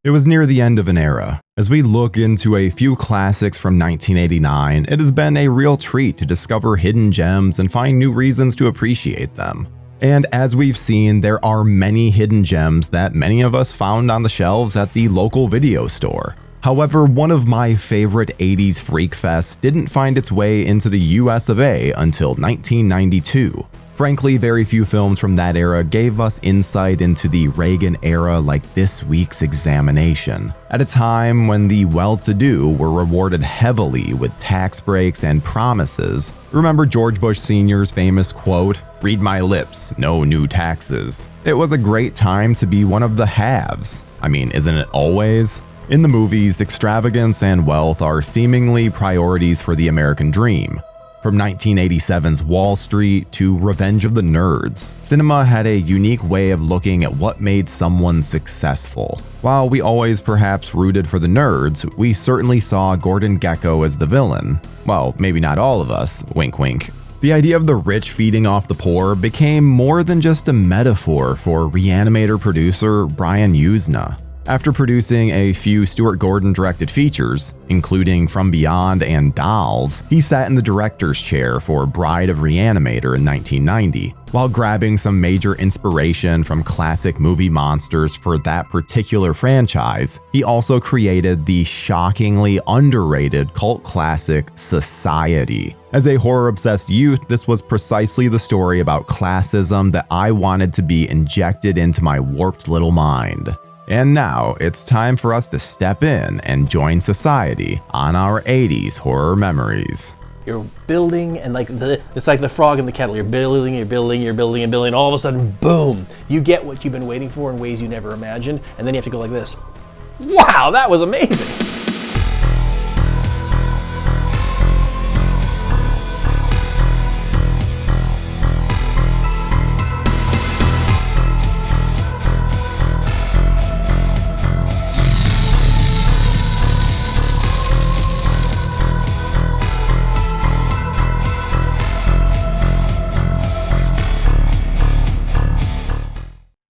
It was near the end of an era. As we look into a few classics from 1989, it has been a real treat to discover hidden gems and find new reasons to appreciate them. And as we've seen, there are many hidden gems that many of us found on the shelves at the local video store. However, one of my favorite 80s freak fests didn't find its way into the US of A until 1992. Frankly, very few films from that era gave us insight into the Reagan era like this week's Examination, at a time when the well-to-do were rewarded heavily with tax breaks and promises. Remember George Bush Sr.'s famous quote, "Read my lips, no new taxes." It was a great time to be one of the haves. I mean, isn't it always? In the movies, extravagance and wealth are seemingly priorities for the American dream. From 1987's Wall Street to Revenge of the Nerds, cinema had a unique way of looking at what made someone successful. While we always perhaps rooted for the nerds, we certainly saw Gordon Gekko as the villain. Well, maybe not all of us, wink wink. The idea of the rich feeding off the poor became more than just a metaphor for Reanimator producer Brian Yuzna. After producing a few Stuart Gordon-directed features, including From Beyond and Dolls, he sat in the director's chair for Bride of Reanimator in 1990, while grabbing some major inspiration from classic movie monsters for that particular franchise. He also created the shockingly underrated cult classic Society. As a horror-obsessed youth, this was precisely the story about classism that I wanted to be injected into my warped little mind. And now, it's time for us to step in and join Society on our 80s horror memories. You're building, and it's like the frog in the kettle. You're building, and all of a sudden, boom! You get what you've been waiting for in ways you never imagined, and then you have to go like this. Wow, that was amazing!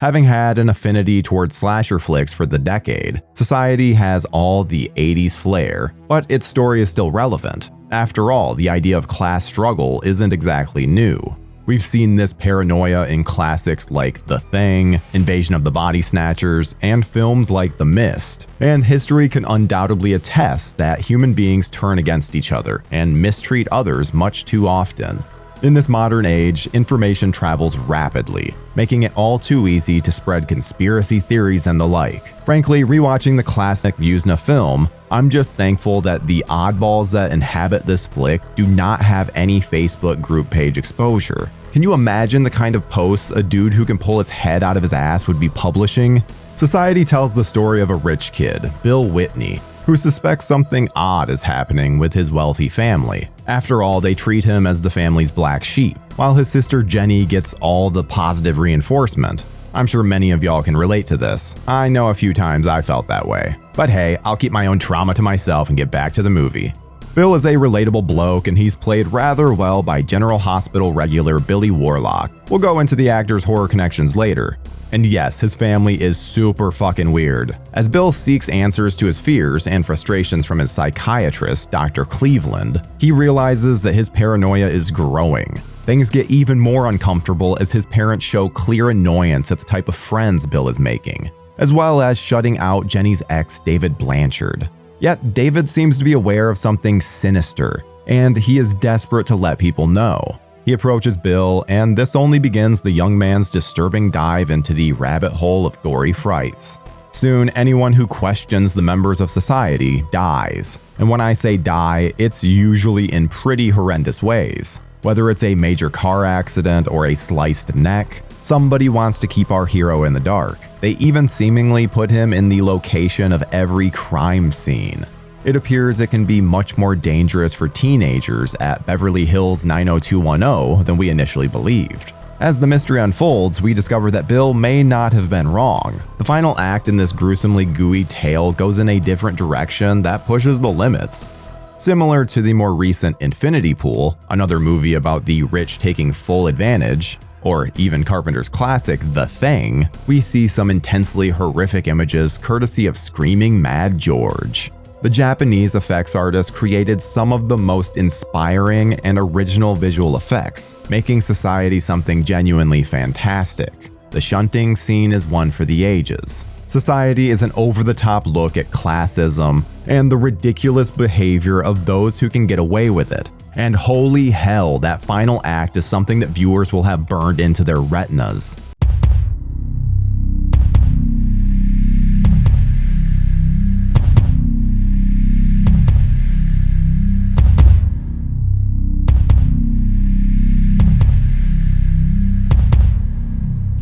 Having had an affinity towards slasher flicks for the decade, Society has all the 80s flair, but its story is still relevant. After all, the idea of class struggle isn't exactly new. We've seen this paranoia in classics like The Thing, Invasion of the Body Snatchers, and films like The Mist. And history can undoubtedly attest that human beings turn against each other and mistreat others much too often. In this modern age, information travels rapidly, making it all too easy to spread conspiracy theories and the like. Frankly, rewatching the classic Yuzna film, I'm just thankful that the oddballs that inhabit this flick do not have any Facebook group page exposure. Can you imagine the kind of posts a dude who can pull his head out of his ass would be publishing? Society tells the story of a rich kid, Bill Whitney, who suspects something odd is happening with his wealthy family. After all, they treat him as the family's black sheep, while his sister Jenny gets all the positive reinforcement. I'm sure many of y'all can relate to this. I know a few times I felt that way. But hey, I'll keep my own trauma to myself and get back to the movie. Bill is a relatable bloke, and he's played rather well by General Hospital regular Billy Warlock. We'll go into the actor's horror connections later. And yes, his family is super fucking weird. As Bill seeks answers to his fears and frustrations from his psychiatrist, Dr. Cleveland, he realizes that his paranoia is growing. Things get even more uncomfortable as his parents show clear annoyance at the type of friends Bill is making, as well as shutting out Jenny's ex, David Blanchard. Yet, David seems to be aware of something sinister, and he is desperate to let people know. He approaches Bill, and this only begins the young man's disturbing dive into the rabbit hole of gory frights. Soon, anyone who questions the members of society dies. And when I say die, it's usually in pretty horrendous ways. Whether it's a major car accident or a sliced neck, somebody wants to keep our hero in the dark. They even seemingly put him in the location of every crime scene. It appears it can be much more dangerous for teenagers at Beverly Hills 90210 than we initially believed. As the mystery unfolds, we discover that Bill may not have been wrong. The final act in this gruesomely gooey tale goes in a different direction that pushes the limits. Similar to the more recent Infinity Pool, another movie about the rich taking full advantage, or even Carpenter's classic The Thing, we see some intensely horrific images courtesy of Screaming Mad George. The Japanese effects artist created some of the most inspiring and original visual effects, making Society something genuinely fantastic. The shunting scene is one for the ages. Society is an over-the-top look at classism and the ridiculous behavior of those who can get away with it. And holy hell, that final act is something that viewers will have burned into their retinas.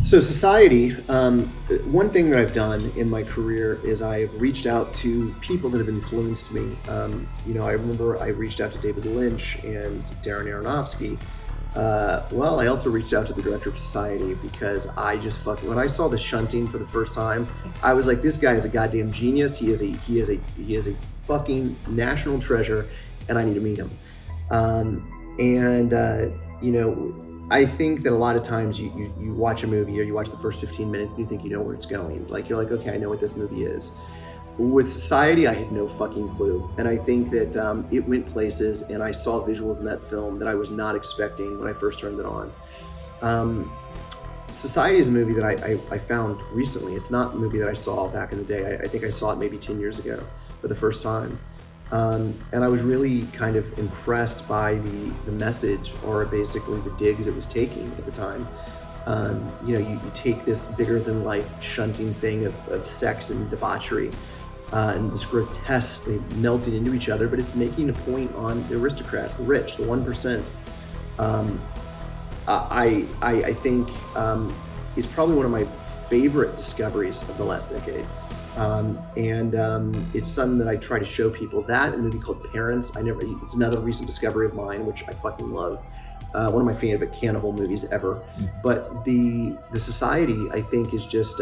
So Society, one thing that I've done in my career is I've reached out to people that have influenced me. I remember I reached out to David Lynch and Darren Aronofsky. I also reached out to the director of Society because when I saw the shunting for the first time, I was like, this guy is a goddamn genius. He is a fucking national treasure, and I need to meet him. I think that a lot of times you watch a movie or you watch the first 15 minutes and you think you know where it's going. Like, you're like, okay, I know what this movie is. With Society, I had no fucking clue. And I think that it went places, and I saw visuals in that film that I was not expecting when I first turned it on. Society is a movie that I found recently. It's not a movie that I saw back in the day. I think I saw it maybe 10 years ago for the first time. And I was really kind of impressed by the message, or basically the digs it was taking at the time. You take this bigger than life shunting thing of sex and debauchery, and this grotesque, they melting into each other, but it's making a point on the aristocrats, the rich, the 1%. I think it's probably one of my favorite discoveries of the last decade. It's something that I try to show people. That, and a movie called Parents. It's another recent discovery of mine, which I fucking love. One of my favorite cannibal movies ever. But the Society, I think, is just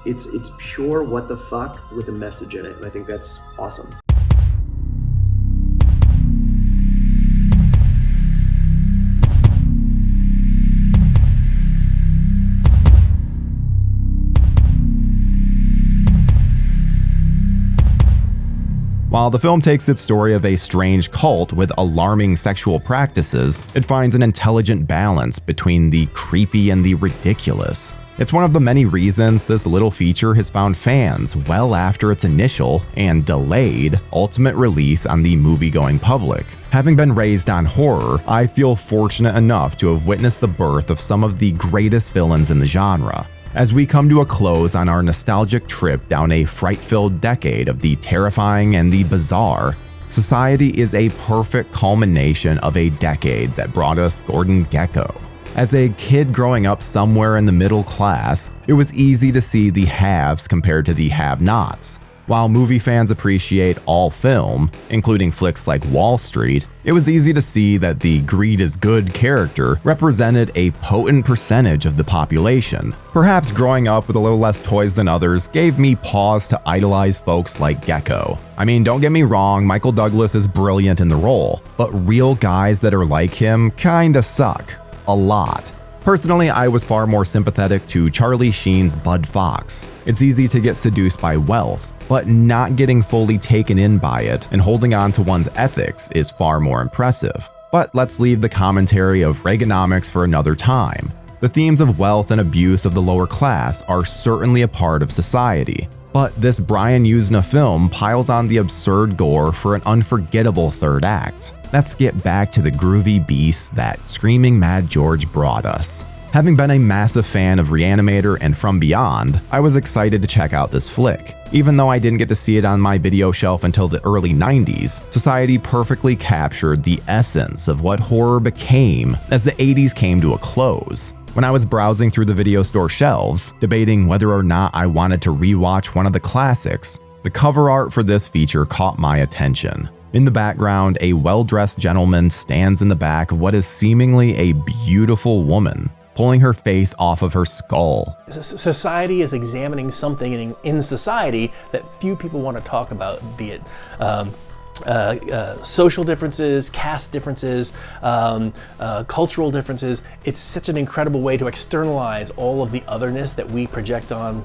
it's pure what the fuck with a message in it, and I think that's awesome. While the film takes its story of a strange cult with alarming sexual practices, it finds an intelligent balance between the creepy and the ridiculous. It's one of the many reasons this little feature has found fans well after its initial and delayed ultimate release on the movie-going public. Having been raised on horror, I feel fortunate enough to have witnessed the birth of some of the greatest villains in the genre. As we come to a close on our nostalgic trip down a fright-filled decade of the terrifying and the bizarre, Society is a perfect culmination of a decade that brought us Gordon Gekko. As a kid growing up somewhere in the middle class, it was easy to see the haves compared to the have-nots. While movie fans appreciate all film, including flicks like Wall Street, it was easy to see that the greed is good character represented a potent percentage of the population. Perhaps growing up with a little less toys than others gave me pause to idolize folks like Gekko. I mean, don't get me wrong, Michael Douglas is brilliant in the role, but real guys that are like him kinda suck. A lot. Personally, I was far more sympathetic to Charlie Sheen's Bud Fox. It's easy to get seduced by wealth, but not getting fully taken in by it and holding on to one's ethics is far more impressive. But let's leave the commentary of Reaganomics for another time. The themes of wealth and abuse of the lower class are certainly a part of society, but this Brian Usna film piles on the absurd gore for an unforgettable third act. Let's get back to the groovy beast that Screaming Mad George brought us. Having been a massive fan of Reanimator and From Beyond, I was excited to check out this flick. Even though I didn't get to see it on my video shelf until the early 90s, Society perfectly captured the essence of what horror became as the 80s came to a close. When I was browsing through the video store shelves, debating whether or not I wanted to rewatch one of the classics, the cover art for this feature caught my attention. In the background, a well-dressed gentleman stands in the back of what is seemingly a beautiful woman, pulling her face off of her skull. Society is examining something in society that few people want to talk about, be it social differences, caste differences, cultural differences. It's such an incredible way to externalize all of the otherness that we project on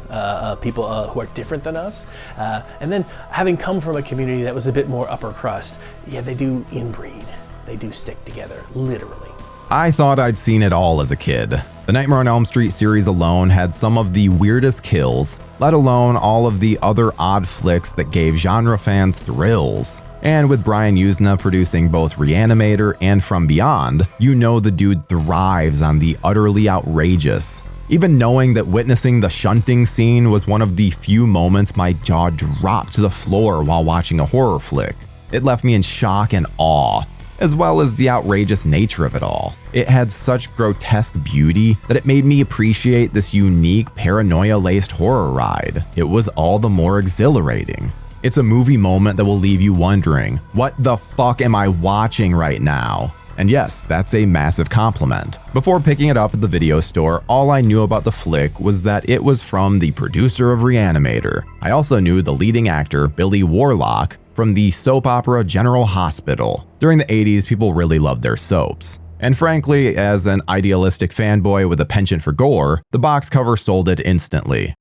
people who are different than us. And then having come from a community that was a bit more upper crust, yeah, they do inbreed. They do stick together, literally. I thought I'd seen it all as a kid. The Nightmare on Elm Street series alone had some of the weirdest kills, let alone all of the other odd flicks that gave genre fans thrills. And with Brian Usna producing both Reanimator and From Beyond, you know the dude thrives on the utterly outrageous. Even knowing that witnessing the shunting scene was one of the few moments my jaw dropped to the floor while watching a horror flick, it left me in shock and awe, as well as the outrageous nature of it all. It had such grotesque beauty that it made me appreciate this unique paranoia-laced horror ride. It was all the more exhilarating. It's a movie moment that will leave you wondering, what the fuck am I watching right now? And yes, that's a massive compliment. Before picking it up at the video store, all I knew about the flick was that it was from the producer of Reanimator. I also knew the leading actor, Billy Warlock, from the soap opera General Hospital. During the 80s, people really loved their soaps. And frankly, as an idealistic fanboy with a penchant for gore, the box cover sold it instantly.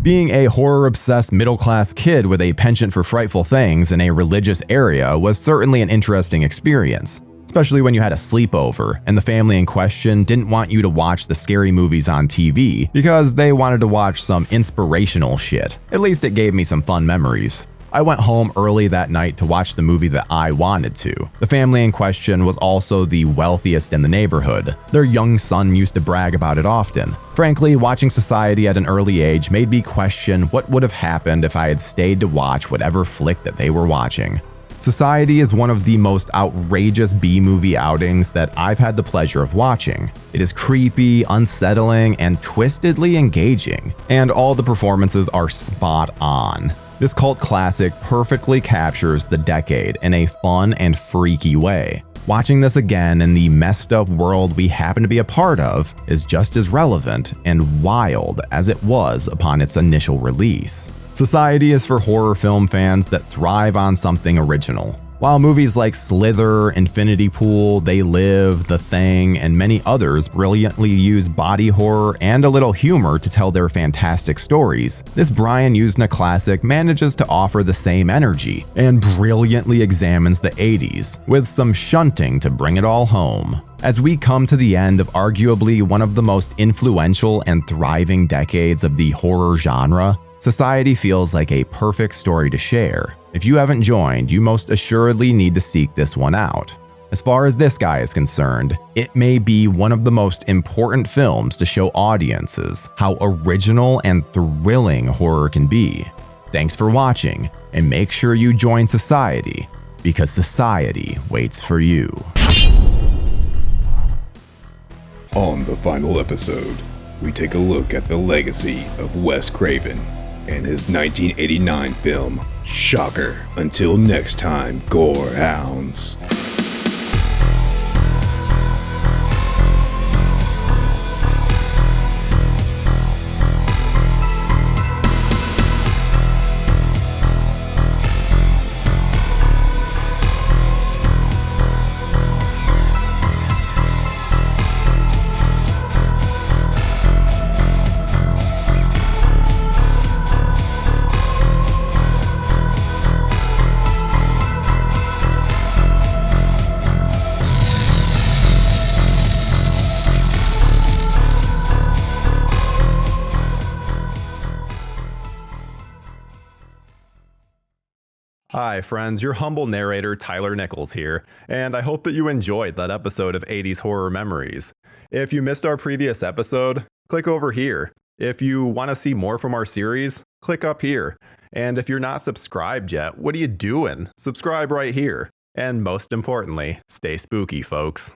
Being a horror-obsessed middle-class kid with a penchant for frightful things in a religious area was certainly an interesting experience, especially when you had a sleepover and the family in question didn't want you to watch the scary movies on TV because they wanted to watch some inspirational shit. At least it gave me some fun memories. I went home early that night to watch the movie that I wanted to. The family in question was also the wealthiest in the neighborhood. Their young son used to brag about it often. Frankly, watching Society at an early age made me question what would have happened if I had stayed to watch whatever flick that they were watching. Society is one of the most outrageous B-movie outings that I've had the pleasure of watching. It is creepy, unsettling, and twistedly engaging, and all the performances are spot on. This cult classic perfectly captures the decade in a fun and freaky way. Watching this again in the messed up world we happen to be a part of is just as relevant and wild as it was upon its initial release. Society is for horror film fans that thrive on something original. While movies like Slither, Infinity Pool, They Live, The Thing, and many others brilliantly use body horror and a little humor to tell their fantastic stories, this Brian Usna classic manages to offer the same energy and brilliantly examines the 80s, with some shunting to bring it all home. As we come to the end of arguably one of the most influential and thriving decades of the horror genre, Society feels like a perfect story to share. If you haven't joined, you most assuredly need to seek this one out. As far as this guy is concerned, it may be one of the most important films to show audiences how original and thrilling horror can be. Thanks for watching, and make sure you join Society, because Society waits for you. On the final episode, we take a look at the legacy of Wes Craven and his 1989 film, Shocker. Until next time, gore hounds. Hi friends, your humble narrator Tyler Nichols here, and I hope that you enjoyed that episode of 80s Horror Memories. If you missed our previous episode, click over here. If you want to see more from our series, click up here. And if you're not subscribed yet, what are you doing? Subscribe right here. And most importantly, stay spooky, folks.